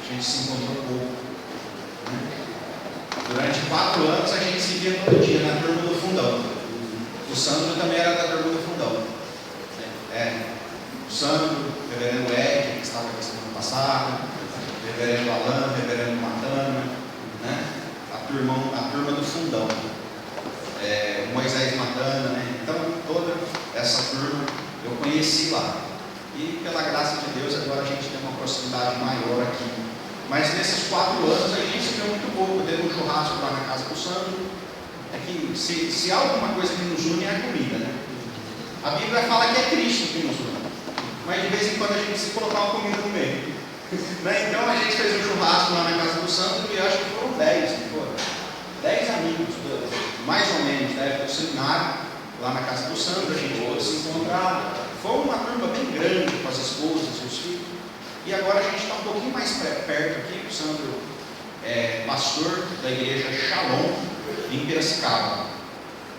a gente se encontrou pouco, né? Durante 4 anos a gente se via todo dia na turma do fundão. O Sandro também era da turma do fundão. O Sandro, o reverendo Ed, que estava aqui semana passada, o reverendo Alan, o reverendo Matana, né? A turma do fundão. O Moisés Matana, né? Então toda essa turma eu conheci lá. E pela graça de Deus agora a gente tem uma proximidade maior aqui. Mas nesses 4 anos a gente se viu muito pouco. Teve um churrasco lá na casa do Sandro. É que se há alguma coisa que nos une é a comida, né? A Bíblia fala que é Cristo que nos une, mas de vez em quando a gente se colocar uma comida no meio, né? Então a gente fez um churrasco lá na casa do Sandro e acho que foram 10, não foram? 10 amigos, mais ou menos, né? Do seminário, lá na casa do Sandro, a gente pôde se encontrar. Foi uma turma bem grande com as esposas e os filhos. E agora a gente está um pouquinho mais perto aqui. O Sandro é pastor da igreja Shalom em Piracicaba.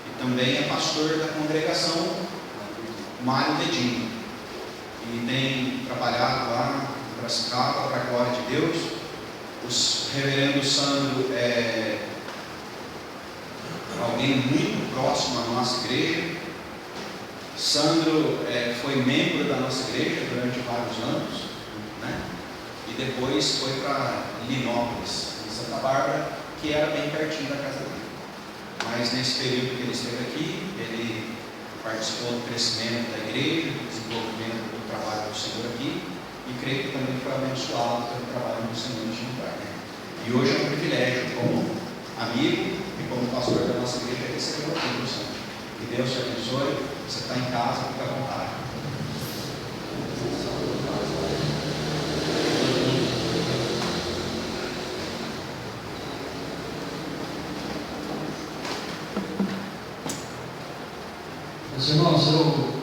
E também é pastor da congregação Mário Dedinho. E tem trabalhado lá em Piracicaba para a glória de Deus. O reverendo Sandro é alguém muito próximo à nossa igreja. Sandro foi membro da nossa igreja durante vários anos, né? E depois foi para Linópolis, em Santa Bárbara, que era bem pertinho da casa dele. Mas nesse período que ele esteve aqui, ele participou do crescimento da igreja, do desenvolvimento do trabalho do Senhor aqui, e creio que também foi abençoado pelo trabalho do Senhor neste lugar, né? E hoje é um privilégio, como amigo e como pastor da nossa igreja, receber o filho do Senhor. Que Deus te abençoe. Você está em casa, fica à vontade. Meus irmãos, eu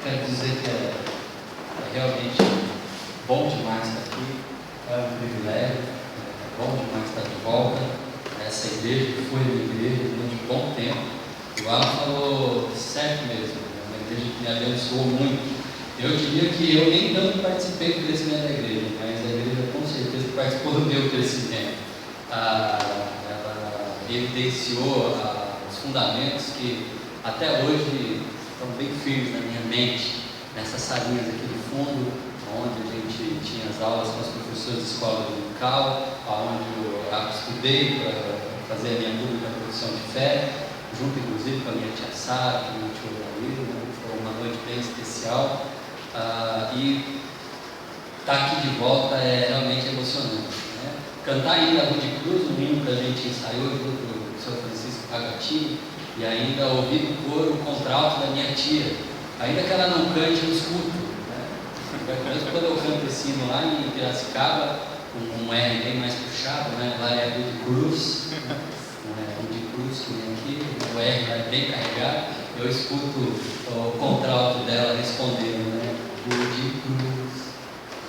quero dizer que é realmente bom demais estar aqui, é um privilégio, é bom demais estar de volta a essa igreja que foi uma igreja durante um bom tempo. O Alan falou certo mesmo, é uma igreja que me abençoou muito. Eu diria que eu nem tanto participei do crescimento da igreja, mas a igreja com certeza participou do meu crescimento. Ela evidenciou os fundamentos que até hoje estão bem firmes na minha mente, nessas salinhas aqui do fundo, onde a gente tinha as aulas com os professores de escola dominical, onde eu estudei para fazer a minha dúvida da profissão de fé, junto inclusive com a minha tia Sara, com o meu tio Raul, né? Foi uma noite bem especial, e estar aqui de volta é realmente emocionante, né? Cantar ainda a Rude Cruz, um hino que a gente ensaiou junto com o São Francisco Pagatinho, e ainda ouvir no coro o contralto da minha tia, ainda que ela não cante, eu escuto, né? Mesmo quando eu canto esse hino lá em Piracicaba, com um R bem mais puxado, né? Lá é Rude Cruz, de cruz que vem aqui, o R vai bem carregado, eu escuto o contralto dela respondendo, né? De cruz.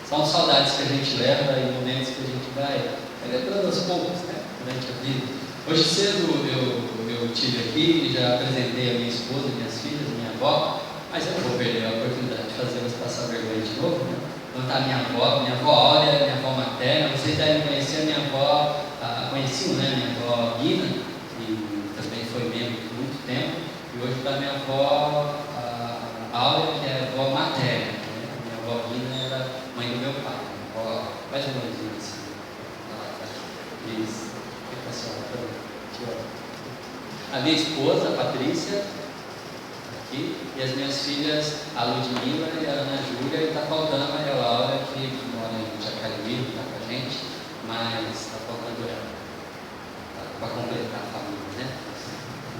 São saudades que a gente leva e momentos que a gente vai lembrando aos poucos, né? Durante a vida. Hoje cedo eu estive aqui e já apresentei a minha esposa, minhas filhas, minha avó, mas eu não vou perder a oportunidade de fazê-las passar vergonha de novo, né? Então tá minha avó Áurea, minha avó materna. Vocês devem conhecer a minha avó, conheciam, né? Minha avó Guina, que também foi membro por muito tempo, e hoje está minha avó Áurea, que é a avó materna, né? Minha avó Guina era mãe do meu pai, minha avó, mais ou menos assim. Isso. A minha esposa, a Patrícia, aqui, e as minhas filhas, a Ludmila e a Ana Júlia, e está faltando a Maria Laura, que mora em Jacareí, está com a gente, mas está faltando ela, para completar a família, né?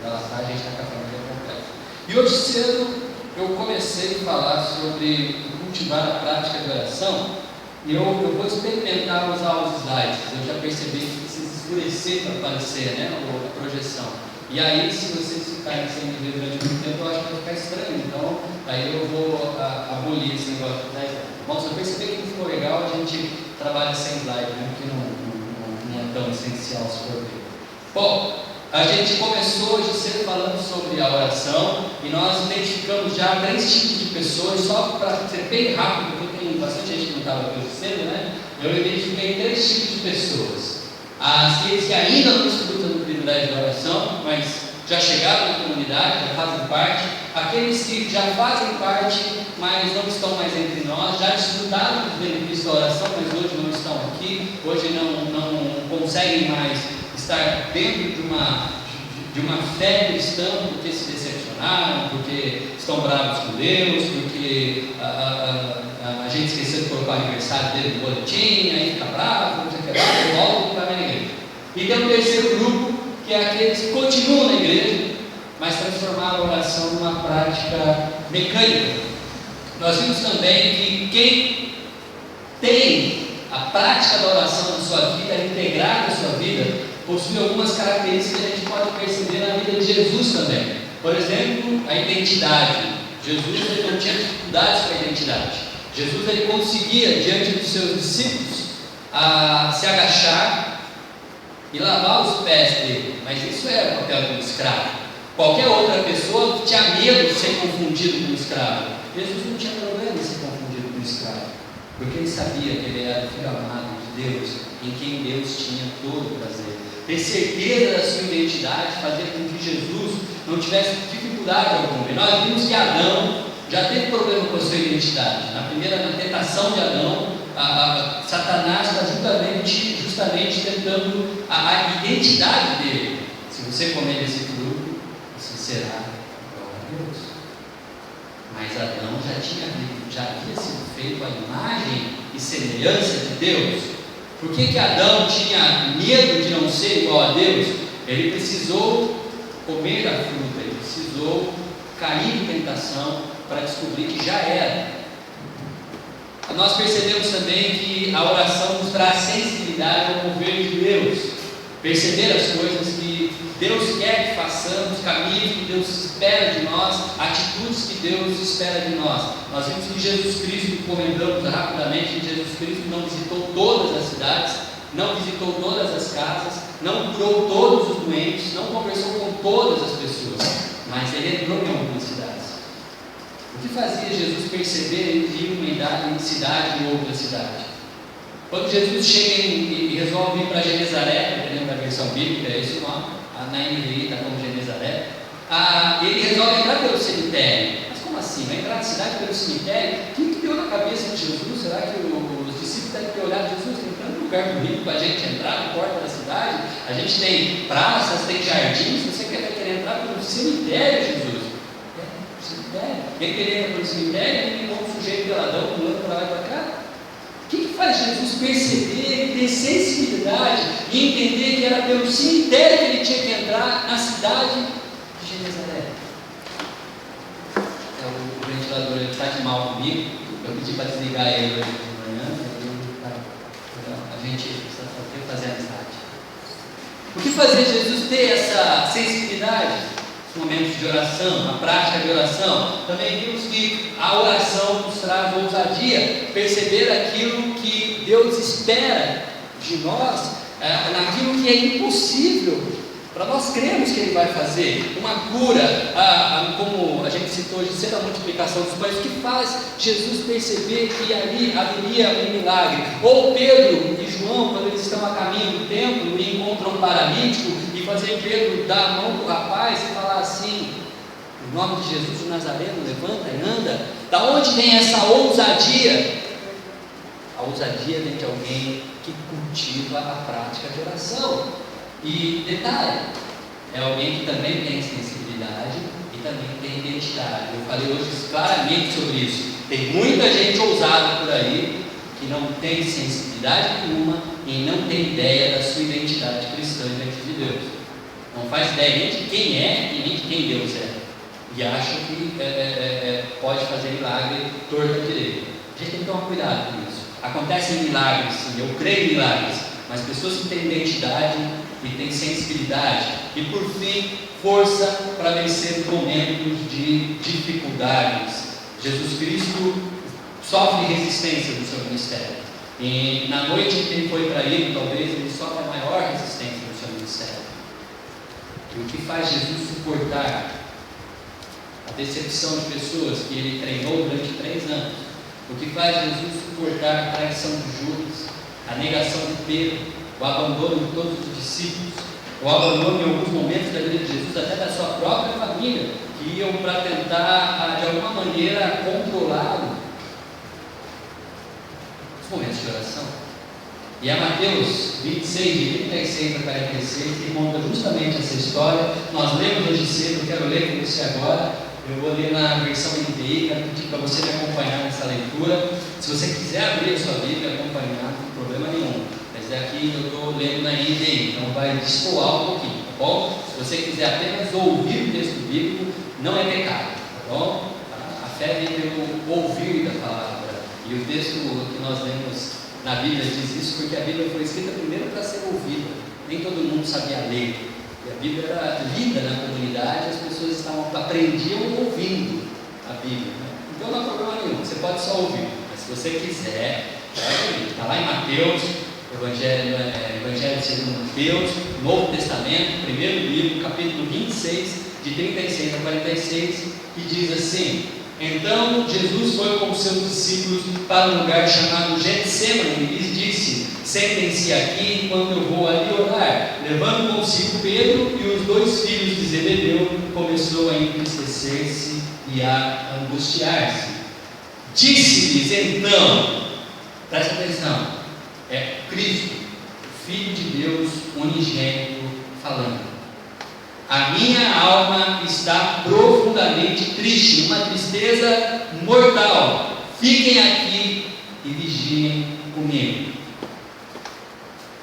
Ela está, a gente está com a família completa. E hoje cedo eu comecei a falar sobre cultivar a prática de oração, e eu vou experimentar usar os slides. Eu já percebi que precisa escurecer para aparecer, né, a projeção. E aí, se vocês ficarem sem me ver durante muito tempo, eu acho que vai ficar estranho. Então, aí eu vou abolir esse negócio de slide. Bom, se eu perceber que não ficou legal, a gente trabalha sem slide, né, porque não é tão essencial se for ver. Bom, a gente começou hoje cedo falando sobre a oração, e nós identificamos já 3 tipos de pessoas, só para ser bem rápido, porque tem bastante gente que não estava aqui hoje cedo, né? eu identifiquei 3 tipos de pessoas. Aqueles que ainda não desfrutam do privilégio da oração, mas já chegaram na comunidade, já fazem parte. Aqueles que já fazem parte, mas não estão mais entre nós, já desfrutaram dos benefícios da oração, mas hoje não estão aqui, hoje não conseguem mais estar dentro de uma fé cristã, porque se decepcionaram, porque estão bravos com Deus, porque a gente esqueceu de colocar o aniversário dele no boletim, aí fica bravo, não sei o que lá, volta e vai na igreja. E tem um terceiro grupo, que é aqueles que continuam na igreja, mas transformaram a oração numa prática mecânica. Nós vimos também que quem tem a prática da oração na sua vida, integrada na sua vida, possui algumas características que a gente pode perceber na vida de Jesus também. Por exemplo, a identidade. Jesus ele não tinha dificuldades com a identidade. Jesus ele conseguia, diante dos seus discípulos, se agachar e lavar os pés dele. Mas isso era o papel de um escravo. Qualquer outra pessoa tinha medo de ser confundido com um escravo. Jesus não tinha problema em ser confundido com um escravo, porque ele sabia que ele era o filho amado de Deus, em quem Deus tinha todo o prazer. Ter certeza da sua identidade fazia com que Jesus não tivesse dificuldade alguma. E nós vimos que Adão já teve problema com a sua identidade. Na tentação de Adão, Satanás está justamente tentando a identidade dele. Se você comer desse fruto, você será igual a Deus. Mas Adão já havia sido feito a imagem e semelhança de Deus. Por que Adão tinha medo de não ser igual a Deus? Ele precisou comer a fruta, ele precisou cair em tentação para descobrir que já era. Nós percebemos também que a oração nos traz sensibilidade ao mover de Deus, perceber as coisas que Deus quer que façamos, caminhos que Deus espera de nós, atitudes que Deus espera de nós. Nós vimos que Jesus Cristo, comentamos rapidamente, que Jesus Cristo não visitou todas as cidades, não visitou todas as casas, não curou todos os doentes, não conversou com todas as pessoas, mas ele entrou em algumas cidades. O que fazia Jesus perceber de uma cidade em outra cidade? Quando Jesus chega e resolve ir para Genezaré, dependendo da versão bíblica, é esse o nome, na NVI está como Genezaré, ele resolve entrar pelo cemitério. Mas como assim? Vai entrar na cidade pelo cemitério? O que deu na cabeça de Jesus? Será que os discípulos devem ter olhado Jesus entrando num lugar bonito para a gente entrar na porta da cidade? A gente tem praças, tem jardins, você vai querer entrar pelo cemitério, Jesus? Cemitério. Quem queria ir para o cemitério, ele encontra um sujeito peladão pulando para lá e para cá. O que faz Jesus perceber, ter sensibilidade e entender que era pelo cemitério que ele tinha que entrar na cidade de Genezaré? O ventilador ele está de mal comigo, eu pedi para desligar ele hoje de manhã, a gente precisa fazer amizade. O que fazia Jesus ter essa sensibilidade? Momentos de oração, a prática de oração. Também vimos que a oração nos traz ousadia, perceber aquilo que Deus espera de nós, naquilo que é impossível, para nós cremos que Ele vai fazer. Uma cura, como a gente citou hoje cedo, a multiplicação dos pães, o que faz Jesus perceber que ali haveria um milagre? Ou Pedro e João, quando eles estão a caminho do templo e encontram um paralítico, e fazer Pedro dar a mão para o rapaz e falar assim: em nome de Jesus de Nazareno, levanta e anda. Da onde vem essa ousadia? A ousadia vem de alguém que cultiva a prática de oração. E detalhe, é alguém que também tem sensibilidade e também tem identidade. Eu falei hoje claramente sobre isso. Tem muita gente ousada por aí que não tem sensibilidade nenhuma e não tem ideia da sua identidade cristã diante de Deus. Não faz ideia nem de quem é e nem de quem Deus é. E acha que pode fazer milagre torto à direita. A gente tem que tomar cuidado com isso. Acontecem milagres, sim, eu creio em milagres, mas pessoas que têm identidade e têm sensibilidade e, por fim, força para vencer momentos de dificuldades. Jesus Cristo sofre resistência no seu ministério. E na noite em que ele foi traído, talvez ele sofre a maior resistência no seu ministério. E o que faz Jesus suportar a decepção de pessoas que ele treinou durante 3 anos? O que faz Jesus suportar a traição de Judas? a negação de Pedro, o abandono de todos os discípulos, o abandono em alguns momentos da vida de Jesus, até da sua própria família, que iam para tentar, de alguma maneira, controlá-lo. Os momentos de oração. E é Mateus 26, de 36 a 46, que conta justamente essa história. Nós lemos hoje cedo, eu quero ler com você agora. Eu vou ler na versão NVI, quero pedir para você me acompanhar nessa leitura. Se você quiser abrir a sua Bíblia e acompanhar, não tem problema nenhum. Mas aqui eu estou lendo na NVI, então vai destoar um pouquinho, tá bom? Se você quiser apenas ouvir o texto bíblico, não é pecado, tá bom? A fé vem pelo ouvir da palavra. E o texto que nós lemos na Bíblia diz isso porque a Bíblia foi escrita primeiro para ser ouvida. Nem todo mundo sabia ler. E a Bíblia era lida na comunidade, as pessoas aprendiam ouvindo a Bíblia. Então não há problema nenhum, você pode só ouvir. Mas se você quiser, está lá em Mateus, Evangelho segundo Mateus, Novo Testamento, primeiro livro, capítulo 26, de 36 a 46, que diz assim: então Jesus foi com seus discípulos para um lugar chamado Getsemane e lhes disse: sentem-se aqui enquanto eu vou ali orar. Levando consigo Pedro e os 2 filhos de Zebedeu, começou a entristecer-se e a angustiar-se. Disse-lhes então, presta atenção, é Cristo, Filho de Deus unigênito, falando: a minha alma está profundamente triste, uma tristeza mortal. Fiquem aqui e vigiem comigo.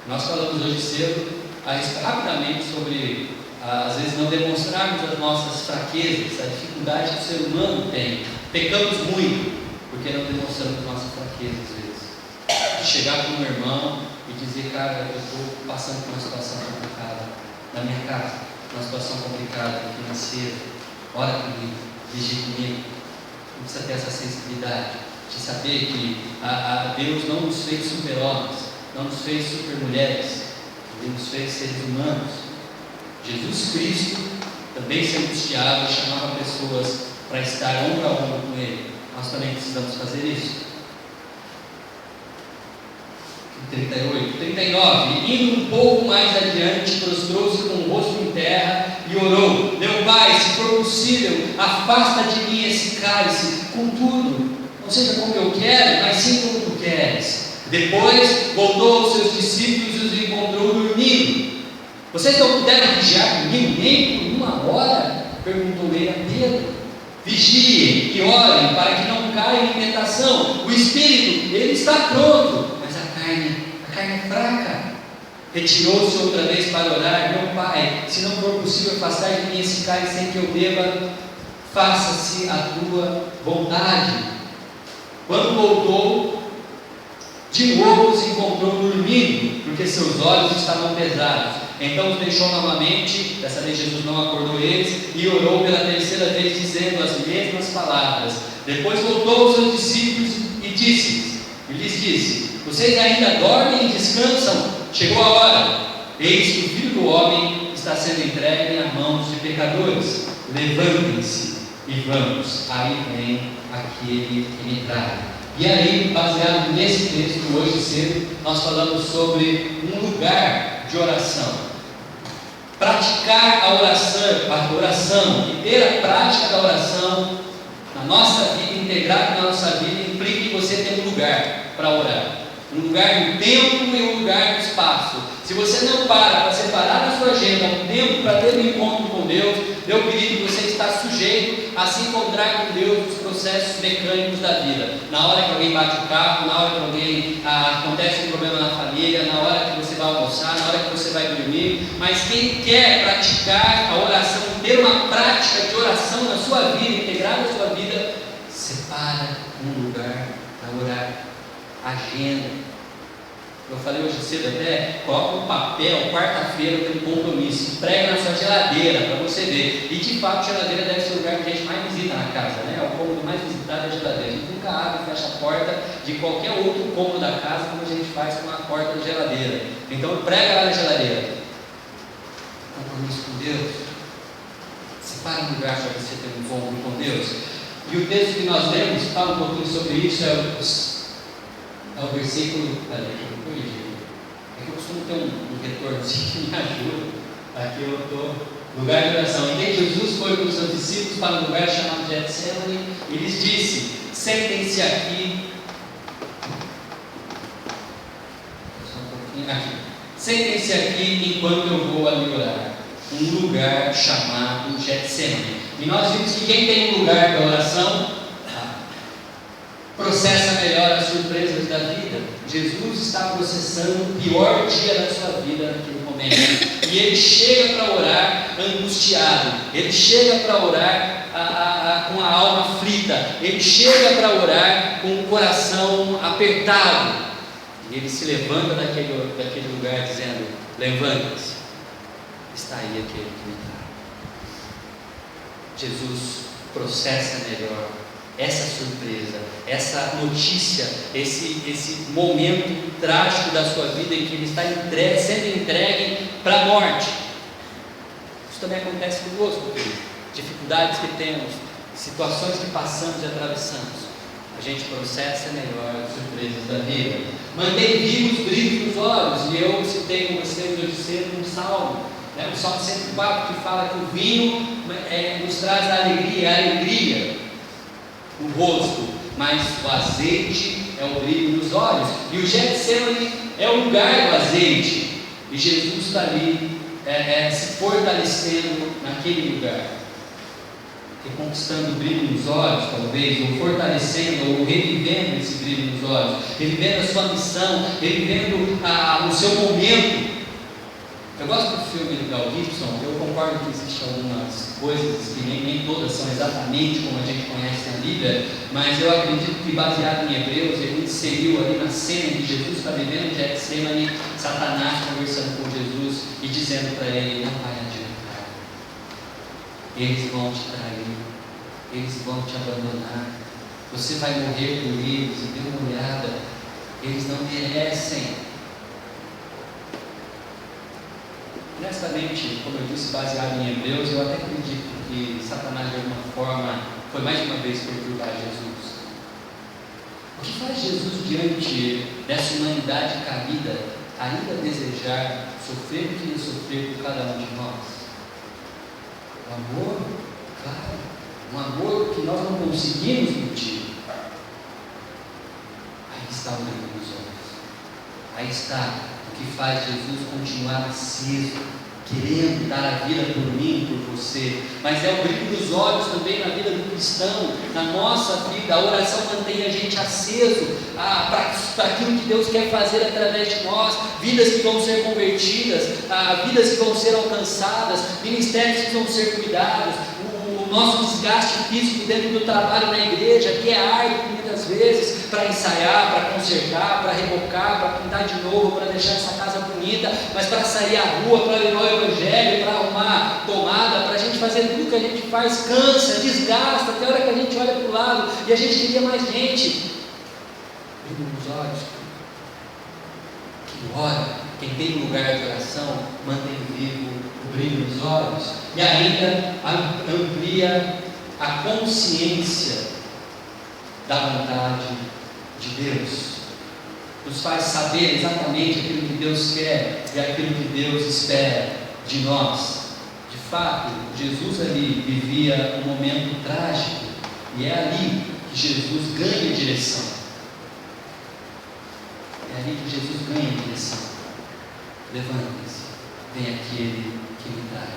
Nós falamos hoje cedo, rapidamente, sobre, às vezes, não demonstrarmos as nossas fraquezas, a dificuldade que o ser humano tem. Pecamos muito, porque não demonstramos nossas fraquezas, às vezes. Chegar para um irmão e dizer: cara, eu estou passando por uma situação complicada na minha casa, uma situação complicada financeira, ora comigo, vigie comigo. Não precisa ter essa sensibilidade de saber que Deus não nos fez super-homens, não nos fez super-mulheres, Ele nos fez seres humanos. Jesus Cristo também se angustiava e chamava pessoas para estar ombro a ombro com Ele. Nós também precisamos fazer isso. 38, 39, indo um pouco mais adiante, prostrou-se com o rosto em terra e orou: meu Pai, se for possível, afasta de mim esse cálice, contudo, não seja como eu quero, mas sim como tu queres. Depois voltou aos seus discípulos e os encontrou dormindo. Vocês não puderam vigiar comigo nem por 1 hora? Perguntou ele a Pedro. Vigiem e orem para que não caiam em tentação. O espírito, ele está pronto, mas a carne é fraca. Retirou-se outra vez para orar: meu Pai, se não for possível afastar de mim esse cálice sem que eu beba, faça-se a tua vontade. Quando voltou, de novo os encontrou dormindo, porque seus olhos estavam pesados. Então os deixou novamente, dessa vez Jesus não acordou eles, e orou pela terceira vez, dizendo as mesmas palavras. Depois voltou aos seus discípulos e lhes disse: vocês ainda dormem e descansam? Chegou a hora. Eis que o Filho do Homem está sendo entregue nas mãos de pecadores. Levantem-se e vamos. Aí vem aquele que me trai. E aí, baseado nesse texto, hoje cedo, nós falamos sobre um lugar de oração. Praticar a oração e ter a prática da oração na nossa vida, integrado na nossa vida, implica que você tem um lugar para orar. Um lugar no tempo e um lugar no espaço. Se você não para separar na sua agenda um tempo para ter um encontro com Deus, meu querido, você está sujeito a se encontrar com Deus nos processos mecânicos da vida. Na hora que alguém bate o carro, na hora que alguém acontece um problema na família, na hora que você vai almoçar, na hora que você vai dormir. Mas quem quer praticar a oração, ter uma prática de oração na sua vida, integrada na sua vida, separa um lugar para orar. Agenda. Eu falei hoje cedo até, coloca um papel, quarta-feira tem compromisso, prega na sua geladeira para você ver. E de fato, a geladeira deve ser o lugar que a gente mais visita na casa, né? É o cômodo mais visitado é a geladeira. A gente nunca abre e fecha a porta de qualquer outro cômodo da casa, como a gente faz com a porta da geladeira. Então prega lá na geladeira. Compromisso com Deus. Separa um lugar para você ter um encontro com Deus. E o texto que nós lemos fala um pouquinho sobre isso, É o versículo. Peraí, eu corrigi. É que eu costumo ter um retorno que me ajuda. Aqui eu estou. Lugar de oração. E Jesus foi com os seus discípulos para um lugar chamado Getsemane e lhes disse: sentem-se aqui. Só um pouquinho. Aqui. Sentem-se aqui enquanto eu vou ali orar. Um lugar chamado Getsemane. E nós vimos que quem tem um lugar de oração processa melhor as surpresas da vida. Jesus está processando o pior dia da sua vida naquele momento. E ele chega para orar angustiado. Ele chega para orar com a alma aflita. Ele chega para orar com o coração apertado. E ele se levanta daquele lugar dizendo: levante-se, está aí aquele que me trai. Jesus processa melhor essa surpresa, essa notícia, esse momento trágico da sua vida em que ele está sendo entregue para a morte. Isso também acontece conosco, querido. Dificuldades que temos, situações que passamos e atravessamos, a gente processa melhor as surpresas da vida. Mantém vivos os brilhos nos olhos. E eu citei com vocês hoje cedo um salmo, o Salmo 104, que fala que o vinho nos traz a alegria no rosto, mas o azeite é o brilho nos olhos. E o Getsemane é o lugar do azeite. E Jesus está ali se fortalecendo naquele lugar, reconquistando o brilho nos olhos, talvez, ou fortalecendo, ou revivendo esse brilho nos olhos, revivendo a sua missão, revivendo o seu momento. Eu gosto do filme do Mel Gibson. Eu concordo que existem algumas coisas que nem todas são exatamente como a gente conhece na Bíblia, mas eu acredito que, baseado em Hebreus, ele inseriu ali na cena de Jesus está vivendo em Getsemane, Satanás conversando com Jesus e dizendo para ele: não vai adiantar, eles vão te trair, eles vão te abandonar, você vai morrer por eles. E dê uma olhada, eles não merecem. Honestamente, como eu disse, baseado em Hebreus, eu até acredito que Satanás, de alguma forma, foi mais uma vez perturbar Jesus. O que faz Jesus, diante dessa humanidade caída, ainda desejar sofrer o que ia sofrer por cada um de nós? O amor, claro, um amor que nós não conseguimos mentir. Aí está o brilho dos olhos. Aí está o que faz Jesus continuar aceso, querendo dar a vida por mim, por você. Mas é o brilho dos olhos também na vida do cristão, na nossa vida. A oração mantém a gente aceso para aquilo que Deus quer fazer através de nós, vidas que vão ser convertidas, vidas que vão ser alcançadas, ministérios que vão ser cuidados, o nosso desgaste físico dentro do trabalho na igreja, que é árduo muitas vezes, para ensaiar, para consertar, para rebocar, para pintar de novo, para deixar essa casa bonita, mas para sair à rua, para levar o evangelho, para arrumar tomada, para a gente fazer tudo que a gente faz, cansa, desgasta, até a hora que a gente olha para o lado e a gente queria mais gente. Brilho nos olhos, que ora, quem tem lugar de oração, mantém vivo o brilho nos olhos, e ainda amplia a consciência da vontade de Deus, nos faz saber exatamente aquilo que Deus quer e aquilo que Deus espera de nós. De fato, Jesus ali vivia um momento trágico, e é ali que Jesus ganha direção. É ali que Jesus ganha direção. Levante-se, vem aquele que me trai.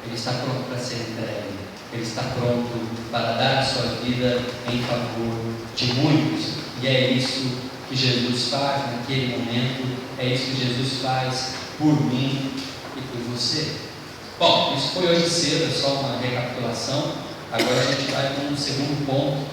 Ele está pronto para ser entregue. Ele está pronto para dar a sua vida em favor de muitos. E é isso que Jesus faz naquele momento. É isso que Jesus faz por mim e por você. Bom, isso foi hoje cedo, é só uma recapitulação. Agora a gente vai com um segundo ponto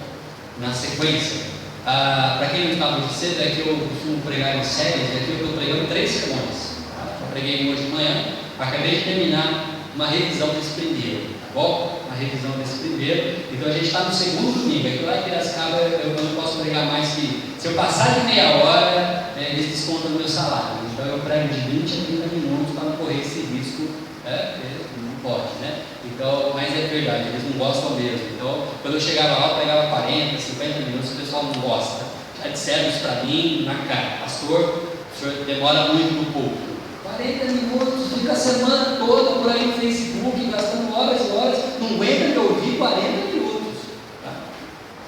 na sequência. Para quem não estava hoje cedo, é que eu costumo pregar em séries, e aqui eu estou pregando 3 sermões. Eu preguei hoje de manhã. Acabei de terminar uma revisão desse primeiro, tá bom? Uma revisão desse primeiro. Então a gente está no segundo domingo. Aqui lá em Piracicaba eu não posso pregar mais que, se eu passar de meia hora, eles descontam o meu salário. Então eu prego de 20 a 30 minutos para não correr esse risco. Não pode, né? Então, mas é verdade, eles não gostam mesmo. Então, quando eu chegava lá, eu pregava 40, 50 minutos, o pessoal não gosta. disseram isso para mim na cara: pastor, o senhor demora muito no púlpito. 40 minutos, fica a semana toda por aí no Facebook, gastando horas e horas, não aguenta me ouvir 40 minutos. Tá?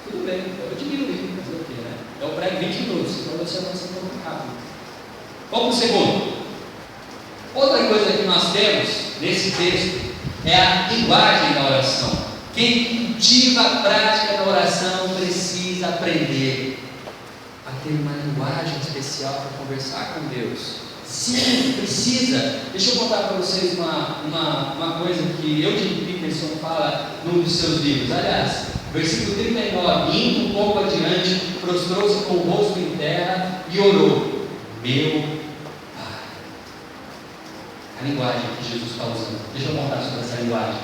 Tudo bem, eu diminuí, fazer o quê, né? Eu prego 20 minutos, então você vai ser muito rápido. Vamos para o segundo. Outra coisa que nós temos nesse texto é a linguagem da oração. Quem cultiva a prática da oração precisa aprender a ter uma linguagem especial para conversar com Deus. Sim, precisa. Deixa eu contar para vocês uma coisa que Eugene Peterson fala num dos seus livros. Aliás, versículo 39: indo um pouco adiante, prostrou-se com o rosto em terra e orou: meu Pai. A linguagem que Jesus está usando. Deixa eu contar sobre essa linguagem.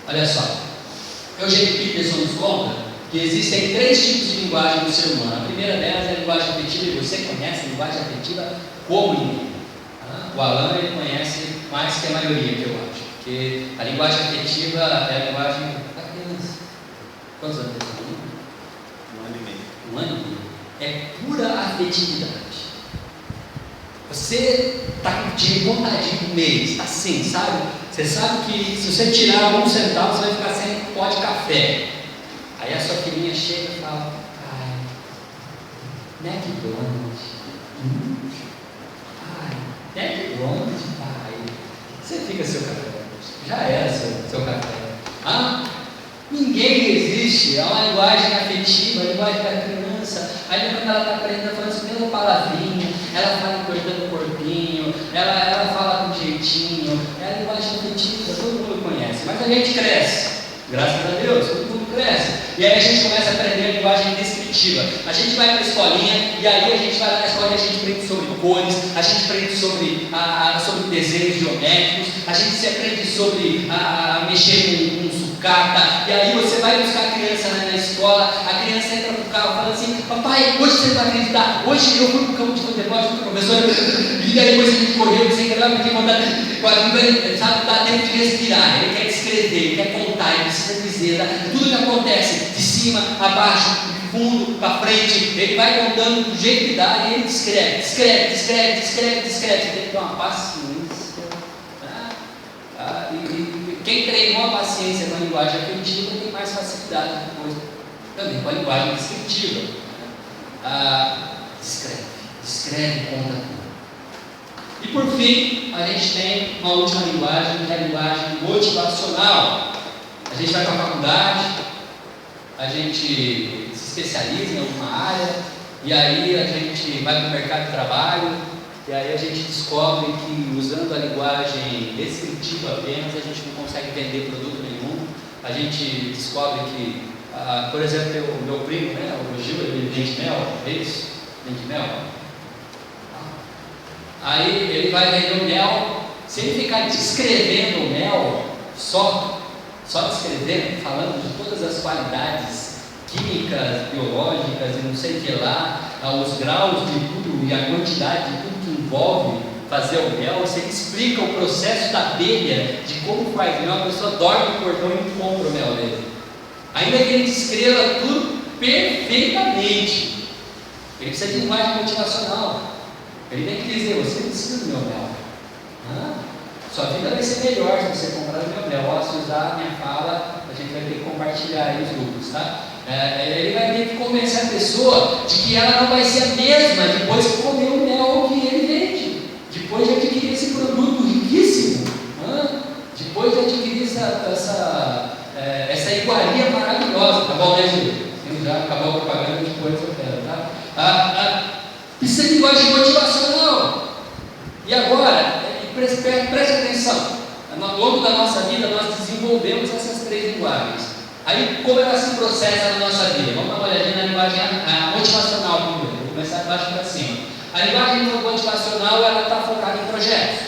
Olha só, Eugene Peterson nos conta que existem 3 tipos de linguagem do ser humano. A primeira delas é a linguagem afetiva, e você conhece a linguagem afetiva como ninguém. O Alan, ele conhece mais que a maioria, que eu acho, porque a linguagem afetiva é a linguagem da criança. Quantos anos tem? 1 ano e meio. 1 ano e meio. É pura afetividade. Você está de vontade de comer, assim, sabe? Você sabe que se você tirar 1 centavo, você vai ficar sem pó de café. Aí a sua filhinha chega e fala: pai, McDonald's. McDonald's, pai. Você fica seu café. Já era seu café. Ninguém existe. É uma linguagem afetiva, a linguagem da criança. Aí quando ela está aprendendo, falando assim, mesma palavrinha, ela fala cortando o corpinho, ela fala com jeitinho. É a linguagem afetiva, todo mundo conhece. Mas a gente cresce. Graças a Deus, todo mundo cresce. E aí a gente começa a aprender a linguagem descritiva. A gente vai para a escolinha, e aí a gente vai lá na escolinha, a gente aprende sobre cores, a gente aprende sobre desenhos geométricos, a gente se aprende sobre mexer com sucata. E aí você vai buscar a criança na escola, a criança entra no carro falando assim: papai, hoje você não vai acreditar, hoje eu fui para o campo de futebol junto com o professor, e aí depois a gente correu, sem quebrar, porque sabe, dá tempo de respirar. Ele quer descrever, ele quer contar, ele precisa dizer tudo que acontece, de cima, abaixo, de fundo, para frente. Ele vai contando do jeito que dá e ele descreve. Você tem que ter uma paciência. E quem treinou a paciência com a linguagem afetiva tem mais facilidade depois também com a linguagem descritiva. Descreve, conta tudo. E por fim, a gente tem uma última linguagem, que é a linguagem motivacional. A gente vai para a faculdade, a gente se especializa em alguma área, e aí a gente vai para o mercado de trabalho, e aí a gente descobre que usando a linguagem descritiva apenas, a gente não consegue vender produto nenhum. A gente descobre que, por exemplo, o meu primo, né, o Gil, ele vende mel, é isso? Vende mel? Aí ele vai vender o mel. Se ele ficar descrevendo o mel, só descrevendo, falando de todas as qualidades químicas, biológicas e não sei o que lá, os graus de tudo e a quantidade de tudo que envolve fazer o mel, você explica o processo da abelha, de como faz mel, a pessoa dorme no portão e compra o mel dele. Ainda que ele descreva tudo perfeitamente, ele precisa de linguagem motivacional. Ele tem que dizer: você precisa do meu mel. Sua vida vai ser melhor se você comprar o meu mel. Se usar a minha fala, a gente vai ter que compartilhar aí os grupos, tá? Ele vai ter que convencer a pessoa de que ela não vai ser a mesma depois que comer o mel que ele vende, depois de adquirir esse produto riquíssimo, depois de adquirir essa iguaria maravilhosa. Tá bom, né, Gil? Já acabou a propaganda, depois eu quero, tá? Isso é linguagem motivacional. E agora, preste atenção, ao longo da nossa vida nós desenvolvemos essas 3 linguagens. Aí como ela se processa na nossa vida? Vamos dar uma olhadinha na linguagem motivacional primeiro. Vou começar de baixo para cima. A linguagem motivacional, ela está focada em projetos.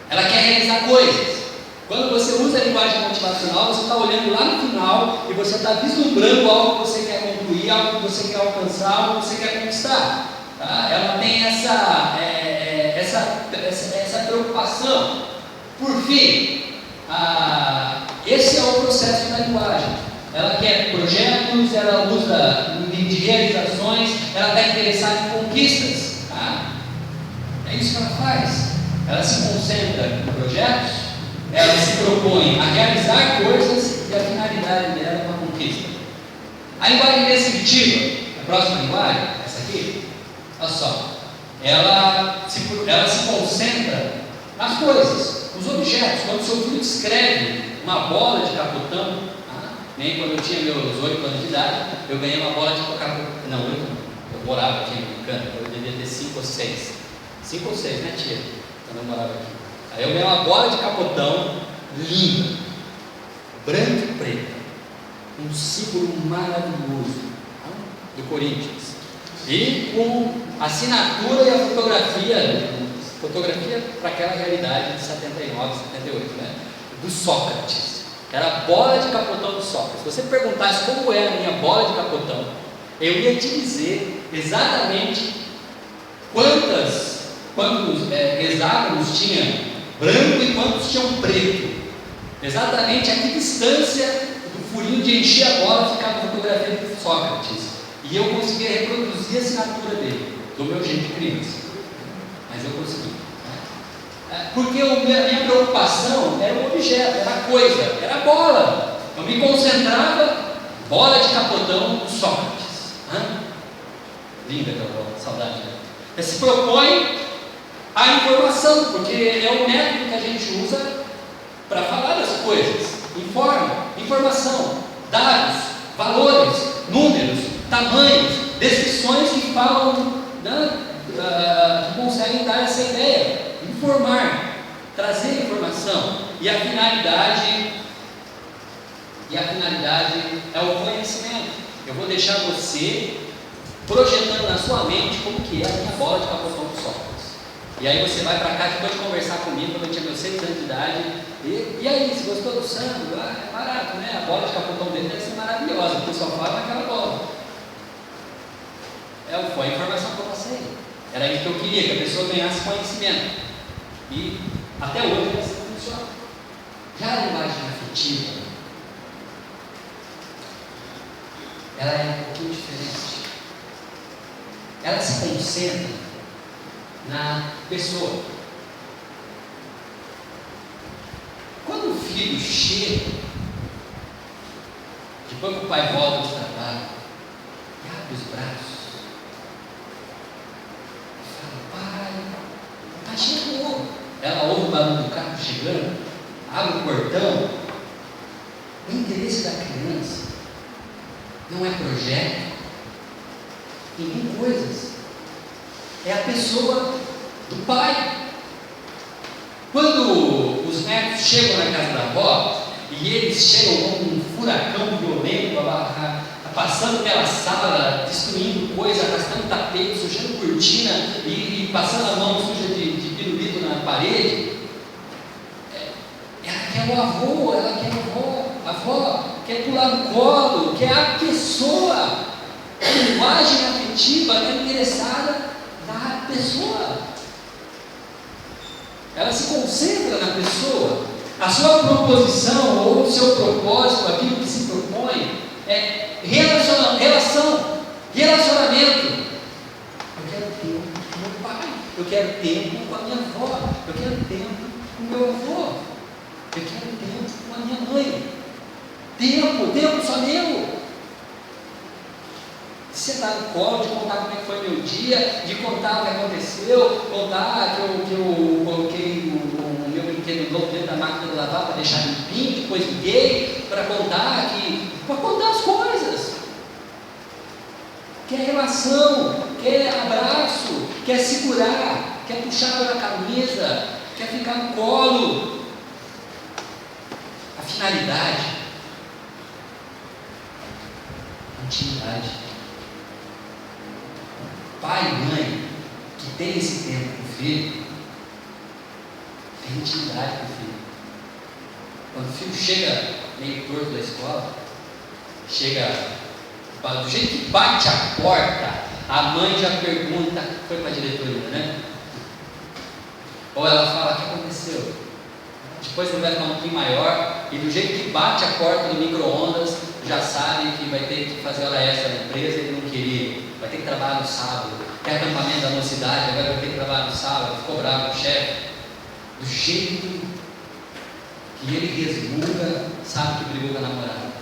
Ela quer realizar coisas. Quando você usa a linguagem motivacional, você está olhando lá no final e você está vislumbrando algo que você quer concluir, algo que você quer alcançar, algo que você quer conquistar. Tá? Ela tem essa preocupação. Por fim, esse é o processo da linguagem. ela quer projetos, ela usa de realizações, ela está interessada em conquistas. Tá? É isso que ela faz. Ela se concentra em projetos, ela se propõe a realizar coisas e a finalidade dela é uma conquista. A linguagem descritiva, a próxima linguagem, essa aqui, olha só, ela se concentra nas coisas, nos objetos. Quando seu filho descreve uma bola de capotão, nem quando eu tinha meus 8 anos de idade, eu ganhei uma bola de capotão. Não, 8 não. Eu morava aqui em Americana, eu devia ter 5 ou 6. 5 ou 6, né, tia? Quando eu morava aqui. Aí eu ganhei uma bola de capotão linda, branca e preta, um símbolo maravilhoso do Corinthians, e com a assinatura e a fotografia para aquela realidade de 79, 78, né? Do Sócrates. Era a bola de capotão do Sócrates. Se você perguntasse como era a minha bola de capotão, eu ia te dizer exatamente quantos hexágonos tinha branco e quantos tinham preto. Exatamente a que distância do furinho de encher a bola ficava a fotografia do Sócrates. E eu conseguia reproduzir a assinatura dele, do meu jeito de criança. Mas eu consegui. Porque a minha preocupação era o objeto, era a coisa, era a bola. Eu me concentrava, bola de capotão do Sócrates. Linda aquela bola, saudade dela. Se propõe a informação, porque é o método que a gente usa para falar das coisas. Informação, dados, valores, números, tamanhos, descrições que falam, que conseguem dar essa ideia. Informar, trazer informação, e a finalidade é o conhecimento. Eu vou deixar você projetando na sua mente como que é a minha bola de capotão do Sócrates. E aí você vai para cá depois de conversar comigo quando eu tinha meus 6 anos de idade. E aí, se gostou do sangue? É barato, né? A bola de capotão dele deve ser maravilhosa, porque só fala naquela bola. Foi a informação que eu passei. Era isso que eu queria, que a pessoa ganhasse conhecimento. E até hoje é assim que funciona. Já a linguagem afetiva, ela é um pouquinho diferente. Ela se concentra na pessoa. Quando o filho chega, depois que o pai volta do trabalho, e abre os braços, chegou. Ela ouve o barulho do carro chegando, abre o portão. O interesse da criança não é projeto, e nem coisas, é a pessoa do pai. Quando os netos chegam na casa da avó, e eles chegam com um furacão violento, passando pela sala, destruindo coisa, arrastando tapete, sujando cortina e passando a mão suja de pirulito na parede, ela quer o avô, ela quer a avó quer pular no colo, quer a pessoa. A linguagem afetiva é interessada na pessoa. Ela se concentra na pessoa. A sua proposição ou o seu propósito, aquilo que se propõe, é relacionamento. Eu quero tempo com meu pai, eu quero tempo com a minha avó, eu quero tempo com meu avô, eu quero tempo com a minha mãe. Tempo só meu. De sentar no colo, de contar como é que foi meu dia, de contar o que aconteceu, contar que eu coloquei o meu brinquedo novo dentro da máquina de lavar para deixar limpinho, depois liguei, para contar as coisas. Quer relação, quer abraço, quer segurar, quer puxar pela camisa, quer ficar no colo. A finalidade, intimidade. Pai e mãe que tem esse tempo com o filho, tem intimidade com o filho. Quando o filho chega meio torto da escola, chega do jeito que bate a porta, a mãe já pergunta, foi para a diretoria, né? Ou ela fala, o que aconteceu? Depois ele vai ficar um pouquinho maior, e do jeito que bate a porta do micro-ondas, já sabe que vai ter que fazer hora extra na empresa e ele não queria, vai ter que trabalhar no sábado, quer acampamento da mocidade, agora vai ter que trabalhar no sábado, ficou bravo com o chefe. Do jeito que ele resmunga, sabe que brigou com a namorada.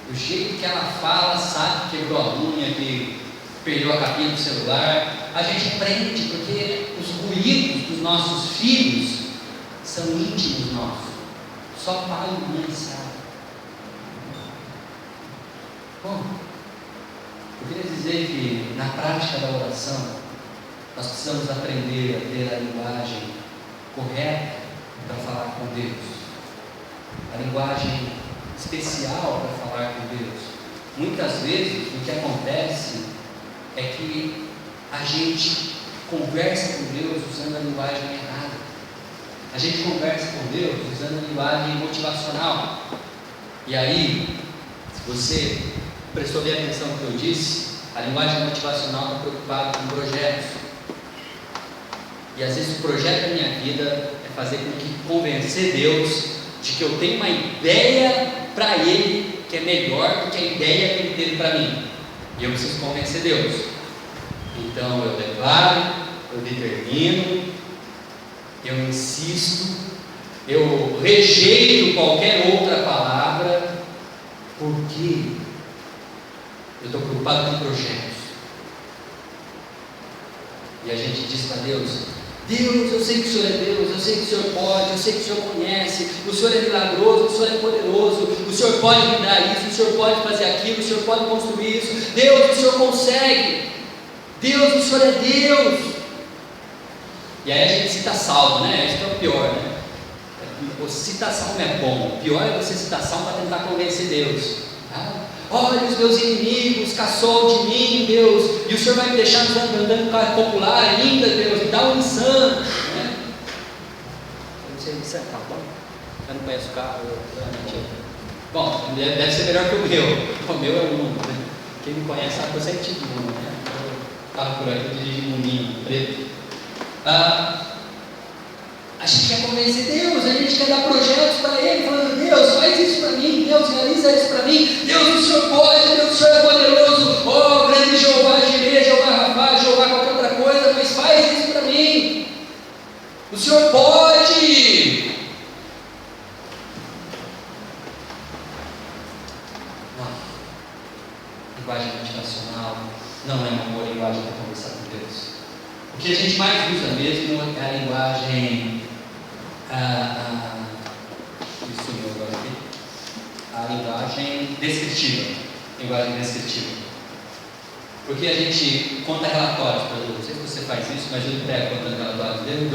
Do jeito que ela fala, sabe que quebrou a unha, que perdeu a capinha do celular. A gente aprende porque os ruídos dos nossos filhos são íntimos nossos. Só pai e mãe sabem. Bom, eu queria dizer que na prática da oração, nós precisamos aprender a ter a linguagem correta para falar com Deus, a linguagem especial para falar com Deus. Muitas vezes o que acontece é que a gente conversa com Deus usando a linguagem errada. A gente conversa com Deus usando a linguagem motivacional. E aí, se você prestou bem atenção no que eu disse, a linguagem motivacional está preocupada com projetos. E às vezes o projeto da minha vida é fazer com que convencer Deus de que eu tenho uma ideia para Ele que é melhor do que a ideia que Ele teve para mim. E eu preciso convencer Deus. Então eu declaro, eu determino, eu insisto, eu rejeito qualquer outra palavra, porque eu estou preocupado com projetos. E a gente diz para Deus: Deus, eu sei que o Senhor é Deus, eu sei que o Senhor pode, eu sei que o Senhor conhece, o Senhor é milagroso, o Senhor é poderoso, o Senhor pode me dar isso, o Senhor pode fazer aquilo, o Senhor pode construir isso. Deus, o Senhor consegue. Deus, o Senhor é Deus. E aí a gente cita salmo, né? Isso que é o pior, né? Citar salmo é bom, o pior é você citar salmo para tentar convencer Deus. Olha, os meus inimigos caçou de mim, Deus, e o Senhor vai me deixar andando com carro popular ainda, Deus, me dá um insano, né? Eu não sei, insano, tá bom? Eu não conheço o carro, bom, deve ser melhor que o meu é o Uno, né? Quem me conhece sabe que eu sempre tive Uno, né? Eu estava por aqui, eu dirigi um Uninho preto. A gente quer convencer Deus, a gente quer dar projetos para Ele, falando: Deus, faz isso para mim, Deus, realiza isso para mim, Deus, o Senhor pode, Deus, o Senhor é poderoso, oh, grande Jeová, Jireh, Jeová, Rafá, Jeová, qualquer outra coisa, mas faz isso para mim, o Senhor pode. Não, linguagem motivacional não é uma boa linguagem para conversar com Deus. O que a gente mais usa mesmo é a linguagem a linguagem descritiva. Porque a gente conta relatórios para Deus. Não sei se você faz isso, mas eu pego contando relatórios dele.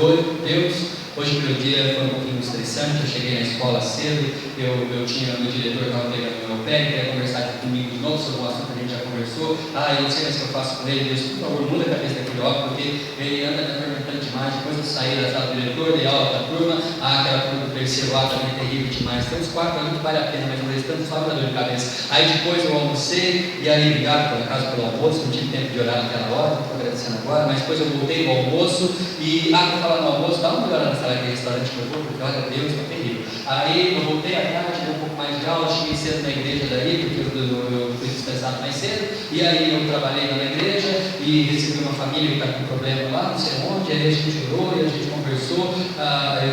Deus, hoje o meu dia foi um pouquinho estressante. Eu cheguei na escola cedo, eu tinha o meu diretor que estava pegando no meu pé, queria conversar comigo de novo sobre um assunto que a gente já conversou. Eu não sei mais o que eu faço com ele. Deus, por favor, muda a cabeça daquele homem, porque ele anda me atormentando demais. Depois eu saí da sala do diretor, dei aula para a turma. Aquela turma do terceiro A também é terrível demais. Tem uns 4 anos que vale a pena, mas não estamos só para dor de cabeça. Aí depois eu almocei, e aí obrigado por acaso pelo almoço, não tive tempo de orar naquela hora, estou agradecendo agora, mas depois eu voltei ao almoço, e para falar no almoço, dá uma olhada na sala daquele restaurante que eu vou, porque olha, Deus, está terrível. Aí eu voltei à tarde, dei um pouco mais de aula, cheguei cedo na igreja daí, porque eu fui dispensado mais cedo, e aí eu trabalhei na igreja, e recebi uma família que está com problema lá, não sei onde, aí a gente orou, e a gente conversou,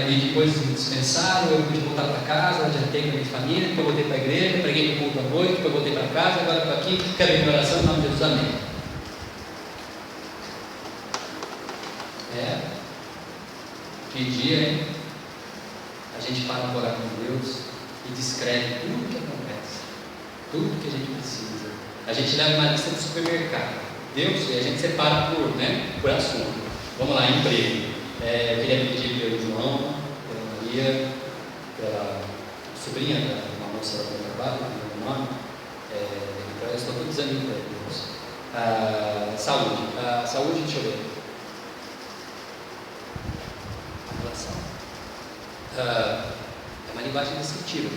e depois me dispensaram, eu pude voltar para casa, adiantei com a minha família, depois eu voltei para a igreja, preguei no culto à noite, depois eu voltei para casa, agora estou aqui, quero ir para oração, em nome de Jesus, amém. Que dia, hein? A gente para de orar com Deus e descreve tudo o que acontece, tudo que a gente precisa. A gente leva uma lista do supermercado, Deus, e a gente separa por assunto. Vamos lá, emprego. Eu queria pedir pelo João, pela Maria, pela sobrinha da moça do trabalho, meu nome. Eu estou tudo dizendo para Deus. Saúde. Saúde, deixa eu ver. É uma linguagem descritiva.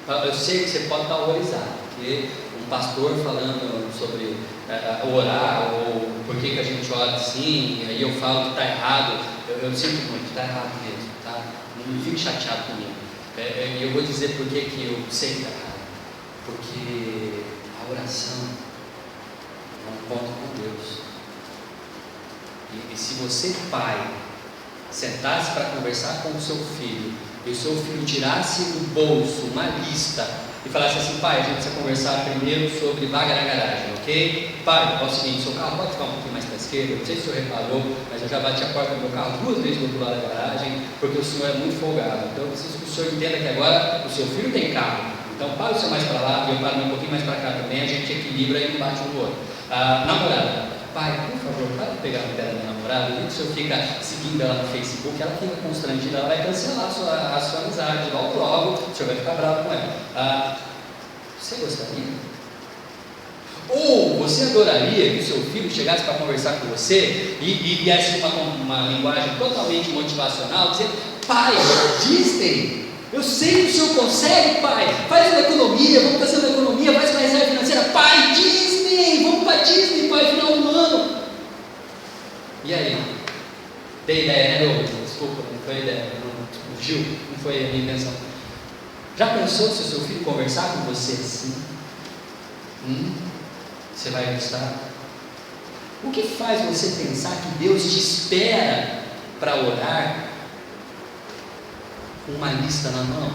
Eu sei que você pode estar horrorizado, porque um pastor falando sobre orar, ou por que a gente ora assim, e aí eu falo que está errado, eu sinto muito, está errado mesmo, tá? Não fique chateado comigo. Eu vou dizer por que eu sei que está errado. Porque a oração é um encontro com Deus. E se você, pai, sentasse para conversar com o seu filho, e o seu filho tirasse do bolso uma lista e falasse assim: pai, a gente precisa conversar primeiro sobre vaga na garagem, ok? Pai, é o seguinte, seu carro pode ficar um pouquinho mais para a esquerda, não sei se o senhor reparou, mas eu já bati a porta do meu carro 2 vezes do outro lado da garagem, porque o senhor é muito folgado. Então eu preciso que o senhor entenda que agora o seu filho tem carro, então para o senhor mais para lá e eu paro um pouquinho mais para cá também, a gente equilibra e não bate um no outro. Namorada: pai, por favor, para de pegar no pé da minha namorada, e o senhor fica seguindo ela no Facebook, ela fica constrangida, ela vai cancelar a sua amizade, logo, o senhor vai ficar bravo com ela. Você gostaria? Ou você adoraria que o seu filho chegasse para conversar com você e viesse com uma linguagem totalmente motivacional, dizendo: pai, Disney, eu sei que o senhor consegue, pai, faz uma economia, vamos fazer uma economia, faz uma reserva financeira, pai, Disney, vamos para Disney, pai, final do ano. E aí? Dei ideia, né, Douglas? Desculpa, não foi ideia, não, Gil, não foi a minha intenção. Já pensou se o seu filho conversar com você assim? Você vai gostar? O que faz você pensar que Deus te espera para orar com uma lista na mão?